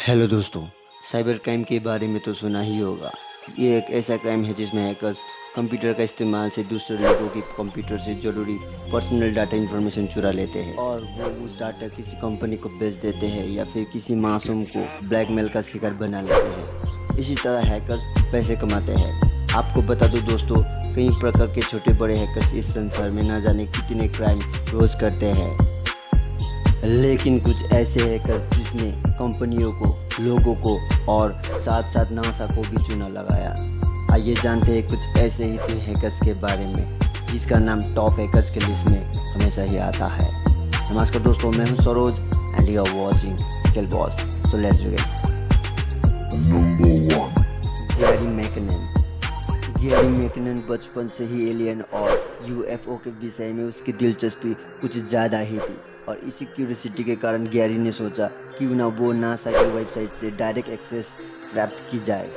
Hello दोस्तों, cyber crime के बारे में तो सुना ही होगा। ये एक ऐसा क्राइम है जिसमें हैकर्स कंप्यूटर का इस्तेमाल से दूसरे लोगों के कंप्यूटर से ज़रूरी पर्सनल डाटा इन्फॉर्मेशन चुरा लेते हैं और वो उस डाटा किसी कंपनी को बेच देते हैं या फिर किसी मासूम को ब्लैकमेल का शिकार बना लेते हैं। इसी तरह हैकर्स पैसे कमाते हैं। आपको बता दो दोस्तों, कई प्रकार के छोटे बड़े हैकर्स इस संसार में ना जाने कितने क्राइम रोज करते हैं, लेकिन कुछ ऐसे हैकर्स जिसने कंपनियों को, लोगों को और साथ साथ नासा को भी चुना लगाया। आइए जानते हैं कुछ ऐसे ही 3 हैकर्स के बारे में जिसका नाम टॉप हैकर्स के लिस्ट में हमेशा ही आता है। नमस्कार दोस्तों, मैं हूं Saroj and you are watching skill boss. So let's begin. Number 1. Gary McKinnon. Gary McKinnon बचपन से ही एलियन और यूएफओ के विषय में उसकी दिलचस्पी कुछ ज़्यादा ही थी और इसी क्यूरियोसिटी के कारण गैरी ने सोचा क्यों ना वो नासा की वेबसाइट से डायरेक्ट एक्सेस प्राप्त की जाए,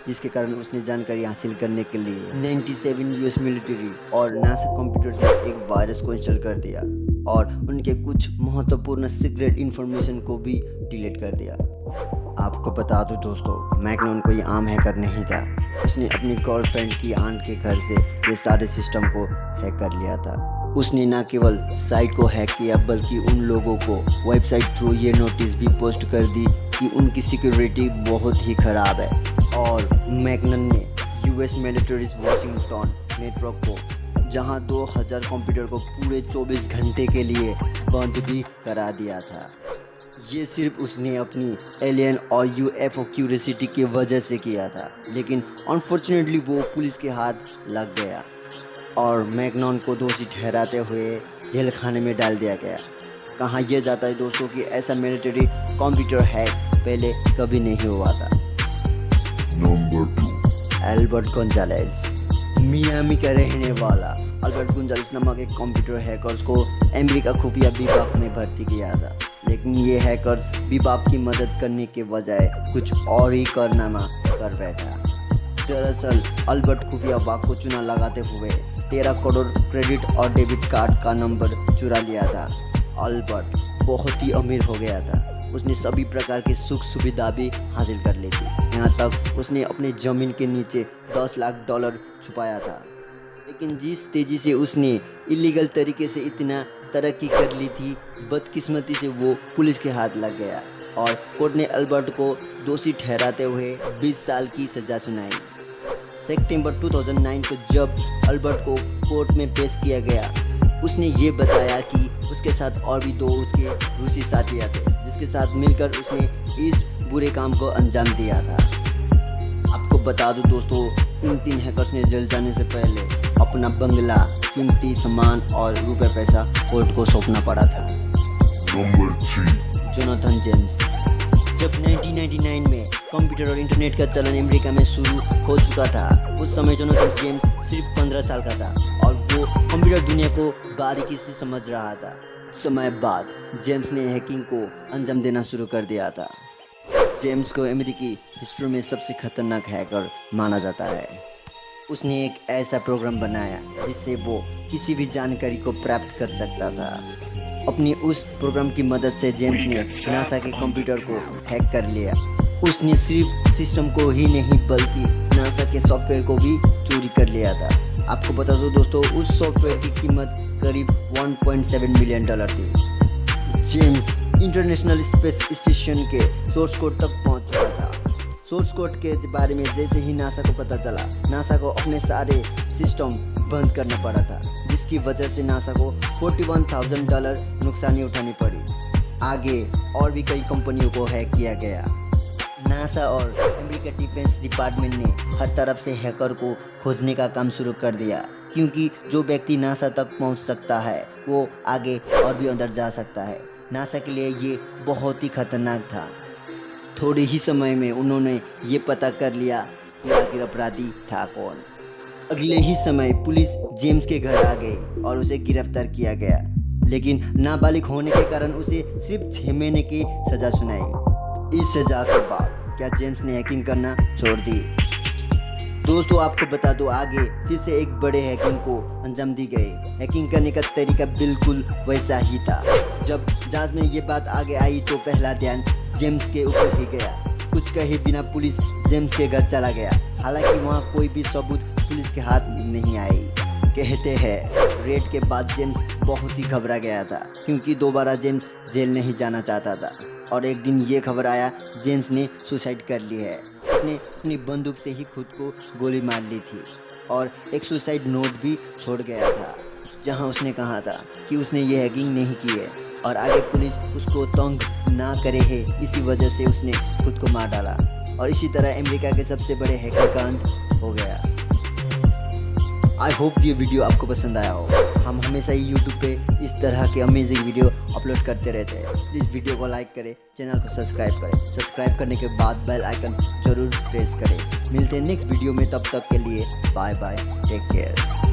जिसके कारण उसने जानकारी हासिल करने के लिए 97 यूएस मिलिट्री और नासा कंप्यूटर में एक वायरस को इंस्टॉल कर दिया और उनके कुछ महत्वपूर्ण सीक्रेट इन्फॉर्मेशन को भी डिलीट कर दिया। आपको बता दूं दोस्तों, मैकनन कोई आम हैकर नहीं था। उसने अपनी गर्लफ्रेंड की आंट के घर से ये सारे सिस्टम को हैक कर लिया था। उसने न केवल साइट को हैक किया बल्कि उन लोगों को वेबसाइट थ्रू ये नोटिस भी पोस्ट कर दी कि उनकी सिक्योरिटी बहुत ही ख़राब है। और मैकनन ने यूएस मिलिट्री वाशिंगटन नेटवर्क को, जहां 2000 कंप्यूटर को पूरे 24 घंटे के लिए बंद भी करा दिया था। ये सिर्फ उसने अपनी एलियन और यूएफओ क्यूरियोसिटी की वजह से किया था, लेकिन अनफॉर्चुनेटली वो पुलिस के हाथ लग गया और मैकनन को दोषी ठहराते हुए जेल खाने में डाल दिया गया। कहा यह जाता है दोस्तों कि ऐसा मिलिट्री कंप्यूटर हैक पहले कभी नहीं हुआ था। Number 2. Albert Gonzales. मियामी का रहने वाला एल्बर्ट गोंजालेस नामक एक कंप्यूटर हैकर्स को अमेरिका खुफिया विभाग में भर्ती किया था, लेकिन ये हैकर्स विभाग की मदद करने के बजाय कुछ और ही कारनामा कर बैठा। दरअसल एल्बर्ट खुफिया विभाग को चुना लगाते हुए 13 करोड़ क्रेडिट और डेबिट कार्ड का नंबर चुरा लिया था। एल्बर्ट बहुत ही अमीर हो गया था। उसने सभी प्रकार की सुख सुविधा भी हासिल कर ली थी। यहाँ तक उसने अपने ज़मीन के नीचे $10 लाख छुपाया था। लेकिन जिस तेज़ी से उसने इलीगल तरीके से इतना तरक्की कर ली थी, बदकिस्मती से वो पुलिस के हाथ लग गया और कोर्ट ने एल्बर्ट को दोषी ठहराते हुए 20 साल की सज़ा सुनाई। सितंबर 2009 को जब एल्बर्ट को कोर्ट में पेश किया गया, उसने ये बताया कि उसके साथ और भी 2 उसके रूसी साथियाँ थे, जिसके साथ मिलकर उसने इस बुरे काम को अंजाम दिया था। आपको बता दूं दोस्तों, इन 3 हैकर्स ने जेल जाने से पहले अपना बंगला, कीमती सामान और रुपए पैसा कोर्ट को सौंपना पड़ा था। Number 3. Jonathan James. जब 1999 में कंप्यूटर और इंटरनेट का चलन अमेरिका में शुरू हो चुका था, उस समय जोनाथन जेम्स सिर्फ 15 साल का था और वो कंप्यूटर दुनिया को बारीकी से समझ रहा था। समय बाद जेम्स ने हैकिंग को अंजाम देना शुरू कर दिया था। जेम्स को अमेरिकी हिस्ट्री में सबसे खतरनाक हैकर माना जाता है। उसने एक ऐसा प्रोग्राम बनाया जिससे वो किसी भी जानकारी को प्राप्त कर सकता था। अपनी उस प्रोग्राम की मदद से जेम्स ने नासा के कंप्यूटर को हैक कर लिया। उसने सिर्फ सिस्टम को ही नहीं बल्कि नासा के सॉफ्टवेयर को भी चोरी कर लिया था। आपको बता दो दोस्तों, उस सॉफ्टवेयर की कीमत करीब $1.7 मिलियन थी। जेम्स इंटरनेशनल स्पेस स्टेशन के सोर्स कोड तक पहुंच चुका था। सोर्स कोड के बारे में जैसे ही नासा को पता चला, नासा को अपने सारे सिस्टम बंद करना पड़ा था, जिसकी वजह से नासा को $41,000 नुकसानी उठानी पड़ी। आगे और भी कई कंपनियों को हैक किया गया। नासा और अमेरिका डिफेंस डिपार्टमेंट ने हर तरफ से हैकर को खोजने का काम शुरू कर दिया, क्योंकि जो व्यक्ति नासा तक पहुंच सकता है वो आगे और भी अंदर जा सकता है। नासा के लिए ये बहुत ही खतरनाक था। थोड़े ही समय में उन्होंने ये पता कर लिया कि आखिर अपराधी था कौन। अगले ही समय पुलिस जेम्स के घर आ गई और उसे गिरफ्तार किया गया, लेकिन नाबालिग होने के कारण उसे सिर्फ 6 महीने की सज़ा सुनाई। इस सज़ा के बाद क्या जेम्स ने हैकिंग करना छोड़ दी? दोस्तों आपको बता दो, आगे फिर से एक बड़े हैकिंग को अंजाम दी गई। हैकिंग करने का तरीका बिल्कुल वैसा ही था। जब जांच में ये बात आगे आई तो पहला ध्यान जेम्स के ऊपर ही गया। कुछ कहे बिना पुलिस जेम्स के घर चला गया। हालांकि वहाँ कोई भी सबूत पुलिस के हाथ नहीं आई। कहते हैं रेड के बाद जेम्स बहुत ही घबरा गया था, क्योंकि दोबारा जेम्स जेल नहीं जाना चाहता था। और एक दिन ये खबर आया जेम्स ने सुसाइड कर ली है। उसने अपनी बंदूक से ही खुद को गोली मार ली थी और एक सुसाइड नोट भी छोड़ गया था, जहां उसने कहा था कि उसने ये हैकिंग नहीं की है और आगे पुलिस उसको तंग ना करे है, इसी वजह से उसने खुद को मार डाला। और इसी तरह अमेरिका के सबसे बड़े हैकर का अंत हो गया। आई होप ये वीडियो आपको पसंद आया हो। हम हमेशा ही यूट्यूब पे इस तरह के अमेजिंग वीडियो अपलोड करते रहते हैं। प्लीज़ वीडियो को लाइक करें, चैनल को सब्सक्राइब करें। सब्सक्राइब करने के बाद बेल आइकन जरूर प्रेस करें। मिलते हैं नेक्स्ट वीडियो में, तब तक के लिए बाय बाय, टेक केयर।